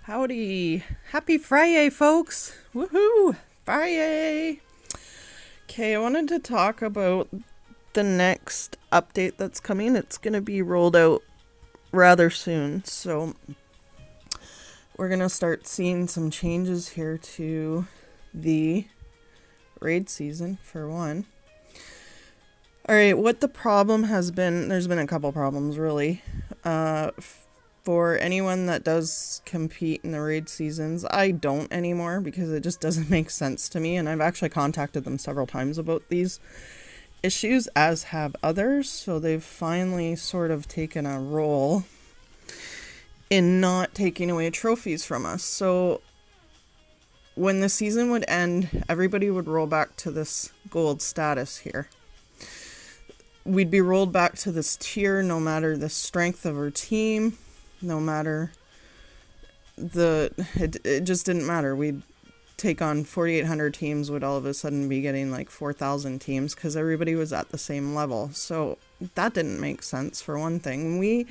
Howdy. Happy Friday, folks. Woohoo. Friday. Okay, I wanted to talk about the next update that's coming. It's going to be rolled out rather soon. So we're going to start seeing some changes here to the raid season, for one. All right, what the problem has been, there's been a couple problems, really. For anyone that does compete in the raid seasons, I don't anymore because it just doesn't make sense to me. And I've actually contacted them several times about these issues, as have others. So they've finally sort of taken a role in not taking away trophies from us. So when the season would end, everybody would roll back to this gold status here. We'd be rolled back to this tier no matter the strength of our team. No matter it just didn't matter. We'd take on 4,800 teams, would all of a sudden be getting like 4,000 teams because everybody was at the same level. So that didn't make sense, for one thing. We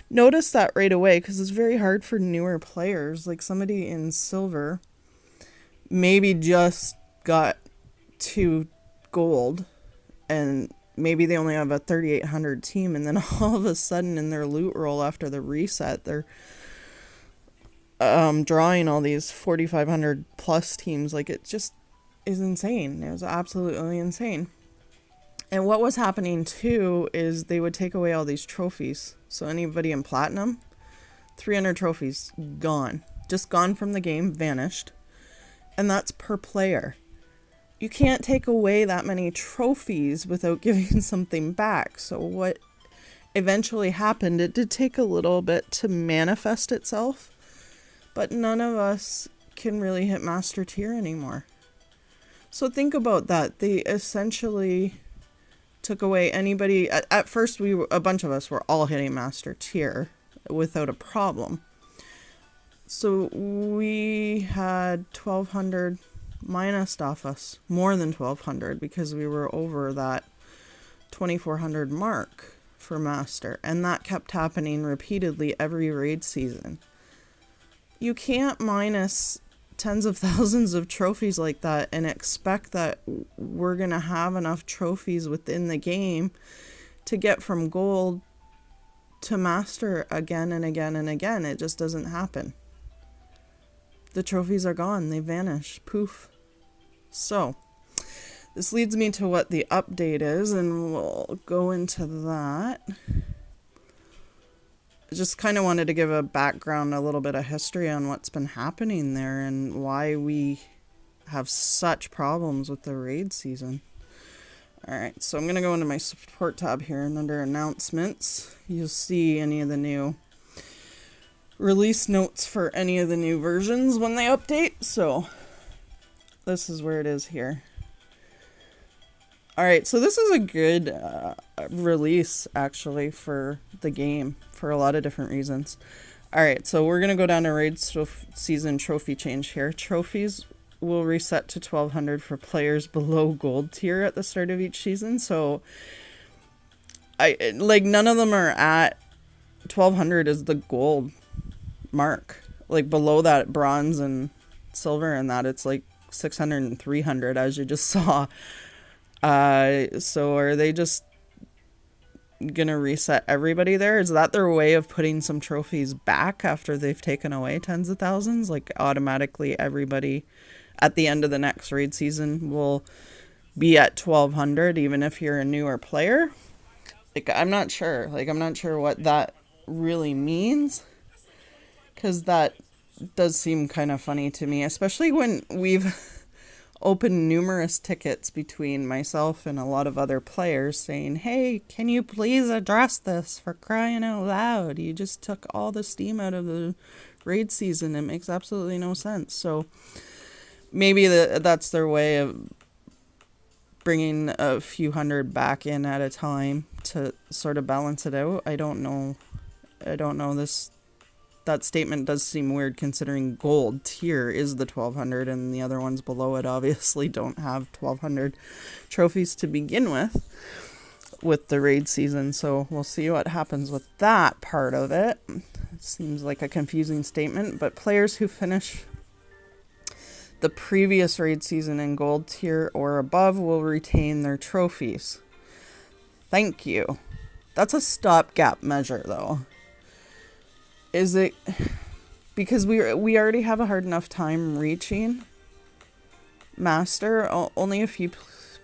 noticed that right away because it's very hard for newer players. Like somebody in silver maybe just got to gold and maybe they only have a 3,800 team, and then all of a sudden in their loot roll after the reset, they're drawing all these 4,500 plus teams. Like, it just is insane. It was absolutely insane. And what was happening too is they would take away all these trophies. So anybody in platinum, 300 trophies gone, just gone from the game, vanished, and that's per player. You can't take away that many trophies without giving something back. So what eventually happened, it did take a little bit to manifest itself, but none of us can really hit master tier anymore. So think about that. They essentially took away anybody. At first, a bunch of us were all hitting master tier without a problem. So we had 1,200 minus off us, more than 1,200, because we were over that 2,400 mark for master, and that kept happening repeatedly every raid season. You can't minus tens of thousands of trophies like that and expect that we're gonna have enough trophies within the game to get from gold to master again and again and again. It just doesn't happen. The trophies are gone. They vanish. Poof. So, this leads me to what the update is, and we'll go into that. I just kind of wanted to give a background, a little bit of history on what's been happening there and why we have such problems with the raid season. Alright, so I'm going to go into my support tab here, and under announcements, you'll see any of the new release notes for any of the new versions when they update. So this is where it is here. Alright, so this is a good release actually for the game for a lot of different reasons. Alright, so we're going to go down to raid season trophy change here. Trophies will reset to 1,200 for players below gold tier at the start of each season. So none of them are at 1,200 is the gold mark. Like below that, bronze and silver, and that it's like 600 and 300, as you just saw. So are they just gonna reset everybody there? Is that their way of putting some trophies back after they've taken away tens of thousands? Like automatically everybody at the end of the next raid season will be at 1,200 even if you're a newer player? Like, I'm not sure. Like, I'm not sure what that really means, because that does seem kind of funny to me, especially when we've opened numerous tickets between myself and a lot of other players saying, hey, can you please address this, for crying out loud? You just took all the steam out of the raid season. It makes absolutely no sense. So maybe that's their way of bringing a few hundred back in at a time to sort of balance it out. I don't know. That statement does seem weird considering gold tier is the 1,200 and the other ones below it obviously don't have 1,200 trophies to begin with the raid season. So we'll see what happens with that part of it. Seems like a confusing statement, but players who finish the previous raid season in gold tier or above will retain their trophies. Thank you. That's a stopgap measure, though. Is it because we already have a hard enough time reaching Master? Only a few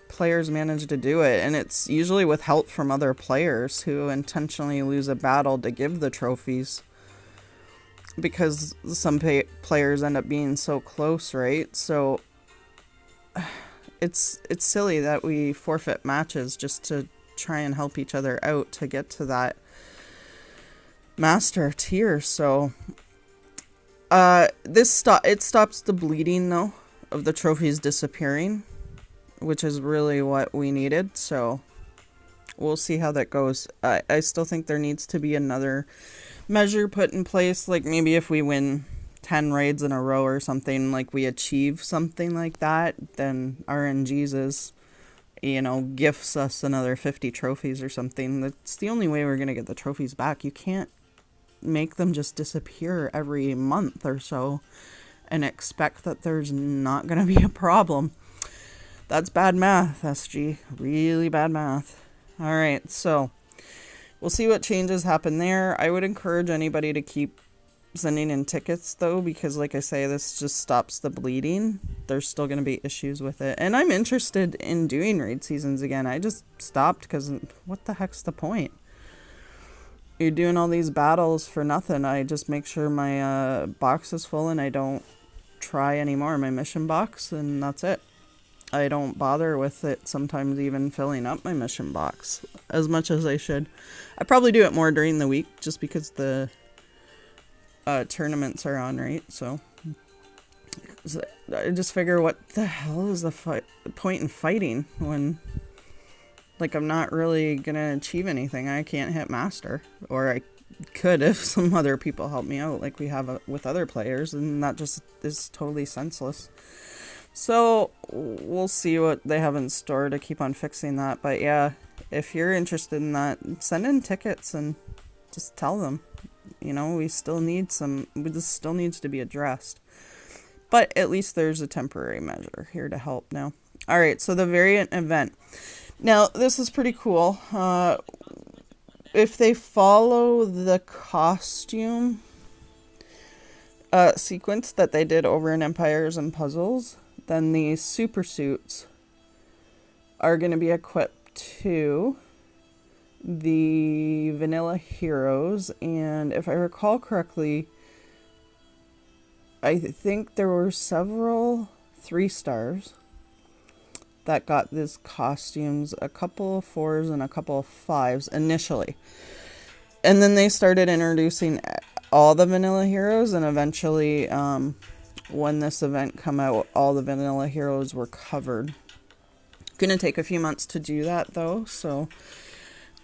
players manage to do it, and it's usually with help from other players who intentionally lose a battle to give the trophies. Because some players end up being so close, right? So it's silly that we forfeit matches just to try and help each other out to get to that master tier. So it stops the bleeding though of the trophies disappearing, which is really what we needed. So we'll see how that goes. I still think there needs to be another measure put in place, like maybe if we win 10 raids in a row or something, like we achieve something like that, then RNG's gifts us another 50 trophies or something. That's the only way we're going to get the trophies back. You can't make them just disappear every month or so and expect that there's not going to be a problem. That's bad math, SG. Really bad math. All right, so we'll see what changes happen there. I would encourage anybody to keep sending in tickets, though, because like I say, this just stops the bleeding. There's still going to be issues with it. And I'm interested in doing raid seasons again. I just stopped because what the heck's the point? You're doing all these battles for nothing. I just make sure my box is full and I don't try anymore. My mission box, and that's it. I don't bother with it sometimes even filling up my mission box as much as I should. I probably do it more during the week just because the tournaments are on, right? So I just figure, what the hell is the point in fighting when, like, I'm not really gonna achieve anything? I can't hit master, or I could if some other people help me out like we have with other players, and that just is totally senseless. So we'll see what they have in store to keep on fixing that. But yeah, if you're interested in that, send in tickets and just tell them, we still need this still needs to be addressed. But at least there's a temporary measure here to help now. All right, so the variant event. Now, this is pretty cool. If they follow the costume sequence that they did over in Empires and Puzzles, then the Supersuits are going to be equipped to the vanilla heroes. And if I recall correctly, I think there were several 3-stars that got these costumes, a couple of 4s and a couple of 5s initially. And then they started introducing all the vanilla heroes, and eventually, when this event come out, all the vanilla heroes were covered. Gonna take a few months to do that though, so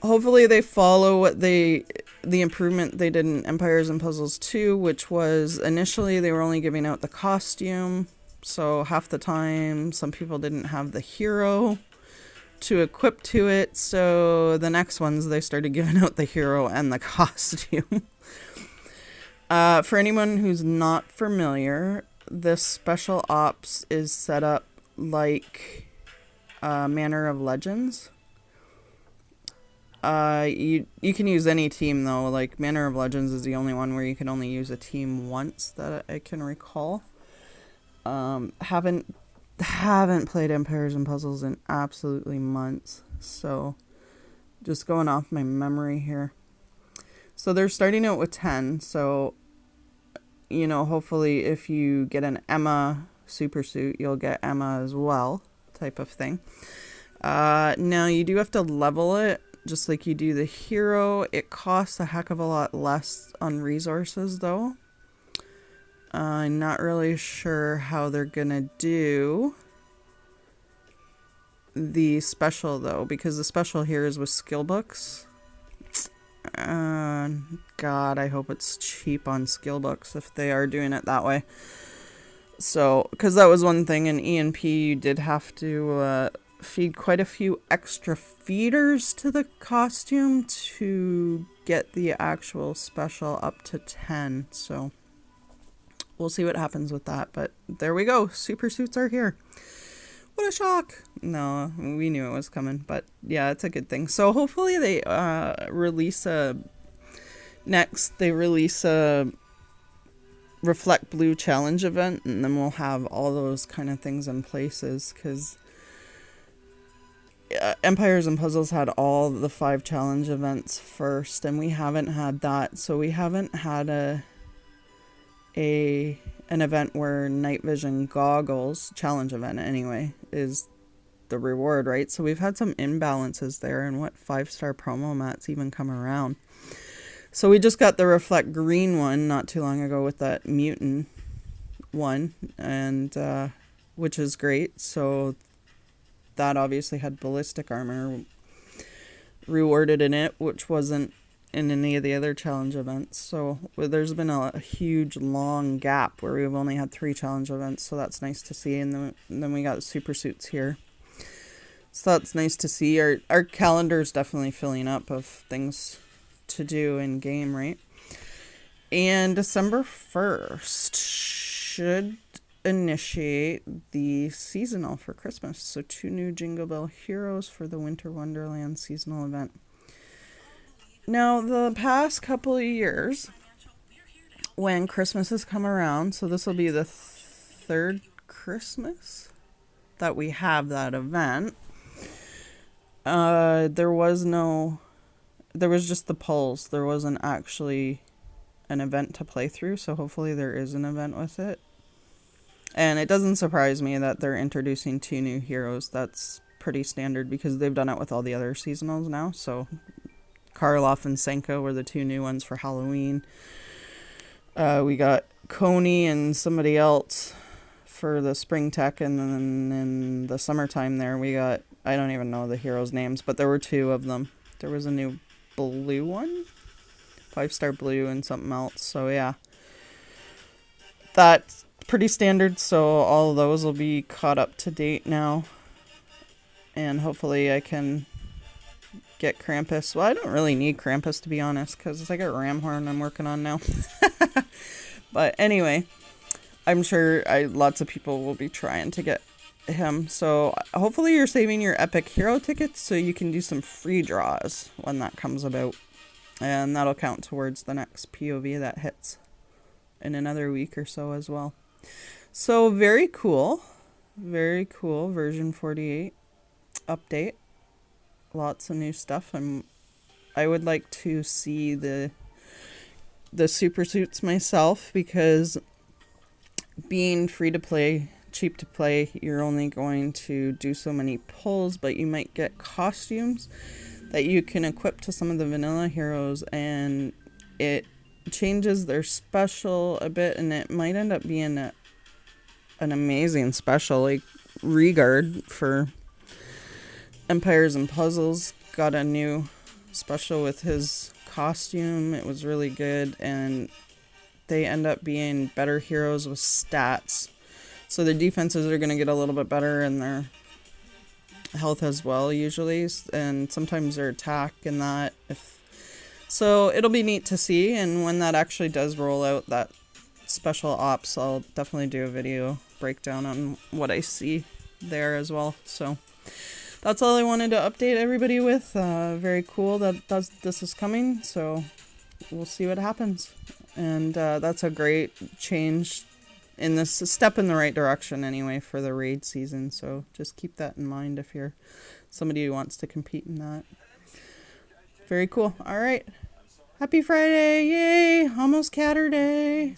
hopefully they follow what the improvement they did in Empires and Puzzles 2, which was initially they were only giving out the costume, so half the time some people didn't have the hero to equip to it, so the next ones they started giving out the hero and the costume. For anyone who's not familiar, this special ops is set up like Manor of Legends. You can use any team though. Like Manor of Legends is the only one where you can only use a team once that I can recall. Haven't played Empires and Puzzles in absolutely months, so just going off my memory here. So they're starting out with 10, so hopefully if you get an Emma Supersuit, you'll get Emma as well, type of thing. Now you do have to level it, just like you do the hero. It costs a heck of a lot less on resources, though. I'm not really sure how they're gonna do the special, though, because the special here is with skill books. God, I hope it's cheap on skill books if they are doing it that way. So, because that was one thing in E&P, you did have to feed quite a few extra feeders to the costume to get the actual special up to 10. So we'll see what happens with that. But there we go. Supersuits are here. What a shock. No, we knew it was coming. But yeah, it's a good thing. So hopefully they release a Reflect Blue challenge event, and then we'll have all those kind of things in places, because Empires and Puzzles had all the 5 challenge events first, and we haven't had that. So we haven't had an event where night vision goggles, challenge event anyway, is the reward, right? So we've had some imbalances there, and what 5-star promo mats even come around. So we just got the Reflect Green one not too long ago with that mutant one, and which is great. So that obviously had ballistic armor rewarded in it, which wasn't in any of the other challenge events. So there's been a huge long gap where we've only had 3 challenge events, so that's nice to see. And then we got Supersuits here, so that's nice to see. Our calendar is definitely filling up of things to do in game, right? And December 1st should initiate the seasonal for Christmas. So 2 new Jingle Bell Heroes for the Winter Wonderland seasonal event. Now, the past couple of years, when Christmas has come around, so this will be the 3rd Christmas that we have that event, there was just the polls. There wasn't actually an event to play through, so hopefully there is an event with it. And it doesn't surprise me that they're introducing 2 new heroes. That's pretty standard because they've done it with all the other seasonals now. So Karloff and Senka were the 2 new ones for Halloween. We got Coney and somebody else for the spring tech, and then in the summertime there we got, I don't even know the heroes' names, but there were 2 of them. There was a new blue one, 5-star blue, and something else. So yeah, that's pretty standard. So all of those will be caught up to date now, and hopefully I can get Krampus. Well, I don't really need Krampus, to be honest, because I got Ramhorn I'm working on now. But anyway, I'm sure lots of people will be trying to get him. So hopefully you're saving your epic hero tickets so you can do some free draws when that comes about, and that'll count towards the next POV that hits in another week or so as well. So very cool version 48 update. Lots of new stuff. I would like to see the Supersuits myself, because being free to play, cheap to play, you're only going to do so many pulls, but you might get costumes that you can equip to some of the vanilla heroes, and it changes their special a bit, and it might end up being an amazing special. Like Regard for Empires and Puzzles got a new special with his costume. It was really good, and they end up being better heroes with stats. So their defenses are going to get a little bit better, and their health as well, usually, and sometimes their attack and that. So it'll be neat to see, and when that actually does roll out, that special ops, I'll definitely do a video breakdown on what I see there as well. So that's all I wanted to update everybody with. Very cool that this is coming, so we'll see what happens. And that's a great change in this step in the right direction anyway for the raid season. So just keep that in mind if you're somebody who wants to compete in that. Very cool. All right. Happy Friday. Yay. Almost Catterday.